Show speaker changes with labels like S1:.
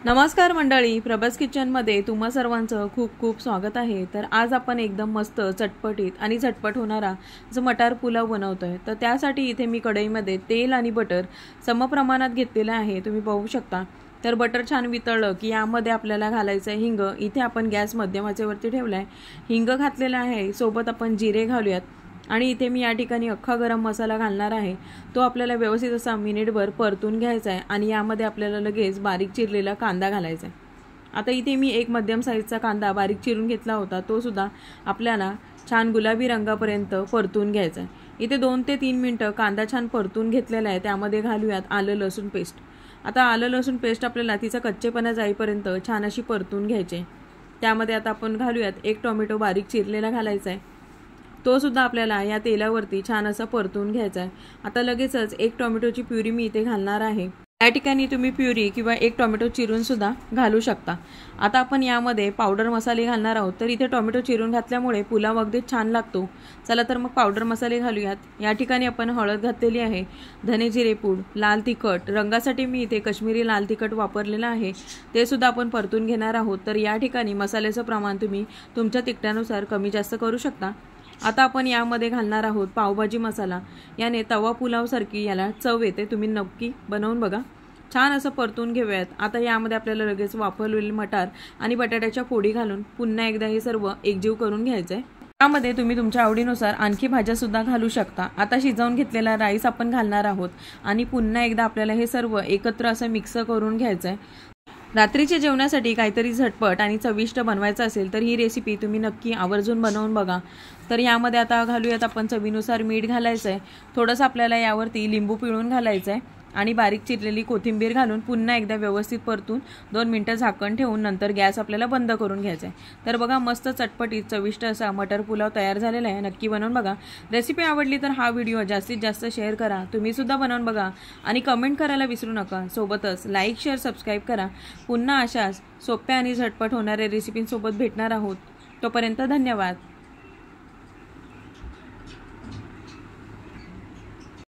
S1: नमस्कार मंडळी, प्रभास किचनमध्ये तुम्हा सर्वांचं खूप खूप स्वागत आहे। तर आज आपण एकदम मस्त चटपटीत आणि झटपट होणारा जो मटार पुलाव बनवतोय। तर त्यासाठी इथे मी कढईमध्ये तेल आणि बटर समप्रमाणात घेतलेलं आहे, तुम्ही पाहू शकता। तर बटर छान वितळलं की यामध्ये आपल्याला घालायचं आहे हिंग। इथे आपण गॅस मध्यम आचेवरती ठेवलाय, हिंग घातलेला आहे। सोबत आपण जिरे घालूयात आणि इथे मी या ठिकाणी अख्खा गरम मसाला घालणार आहे। तो आपल्याला व्यवस्थित असा मिनिटभर परतून घ्यायचा आहे आणि यामध्ये आपल्याला लगेच बारीक चिरलेला कांदा घालायचा आहे। आता इथे मी एक मध्यम साईजचा कांदा बारीक चिरून घेतला होता, तो सुद्धा आपल्याला छान गुलाबी रंगापर्यंत परतून घ्यायचा आहे। इथे 2 ते 3 मिनिटं कांदा छान परतून घेतलेला आहे। त्यामध्ये घालूयात आलं लसूण पेस्ट। आता आलं लसूण पेस्ट आपल्याला तिचा कच्चेपणा जाईपर्यंत छान अशी परतून घ्यायची आहे। त्यामध्ये आता आपण घालूयात एक टोमॅटो बारीक चिरलेला घालायचा आहे, तो सुद्धा आपल्याला या तेलावरती छान असा परतून घ्यायचा आहे। आता लगेचच एक टोमॅटोची प्युरी मी इथे घालणार आहे। या ठिकाणी तुम्ही प्युरी किंवा एक टोमॅटो चिरून सुद्धा घालू शकता। आता आपण यामध्ये पावडर मसाले घालणार आहोत, तर इथे टोमॅटो चिरून घातल्यामुळे पुलाव अगदी छान लागतो। चला तर मग पावडर मसाले घालूयात। या ठिकाणी आपण हळद घातलेली आहे, धने जिरे पूड, लाल तिखट, रंगासाठी मी इथे काश्मीरी लाल तिखट वापरलेलं आहे, ते सुद्धा आपण परतून घेणार आहोत। तर या ठिकाणी मसाल्याचं प्रमाण तुम्ही तुमच्या तिखटानुसार कमी जास्त करू शकता। आता आपण यामध्ये घालणार आहोत पावभाजी मसाला। याने तवा पुलाव सारखी याला चव येते, तुम्ही नक्की बनवून बघा। छान असं परतून घेऊयात। आता यामध्ये आपल्याला लगेच वाफवलेले मटार आणि बटाट्याच्या फोडी घालून पुन्हा एकदा हे सर्व एकजीव करून घ्यायचंय। यामध्ये तुम्ही तुमच्या आवडीनुसार आणखी भाज्या सुद्धा घालू शकता। आता शिजवून घेतलेला राईस आपण घालणार आहोत आणि पुन्हा एकदा आपल्याला हे सर्व एकत्र असं मिक्स करून घ्यायचंय। रात्रीच्या जेवणासाठी काहीतरी झटपट आणि चविष्ट बनवायचं असेल तर ही रेसिपी तुम्ही नक्की आवर्जून बनवून बघा। तर यामध्ये आता घालूयात आपण चवीनुसार मीठ घालायचं आहे, थोडंसं आपल्याला यावरती लिंबू पिळून घालायचं आहे आणि बारीक चिरलेली कोथिंबीर घालून पुन्हा एकदा व्यवस्थित परतून 2 मिनिटं झाकण ठेवून नंतर गॅस आपल्याला बंद करून घ्यायचा आहे। तर बघा, मस्त चटपटीत चविष्ट असा मटर पुलाव तयार झालेला आहे, नक्की बनवून बघा। रेसिपी आवडली तर हा व्हिडिओ जास्तीत जास्त शेअर करा, तुम्ही सुद्धा बनवून बघा आणि कमेंट करायला विसरू नका। सोबतच लाईक शेअर सबस्क्राईब करा। पुन्हा अशाच सोप्या आणि झटपट होणाऱ्या रेसिपींसोबत भेटणार आहोत, तोपर्यंत धन्यवाद।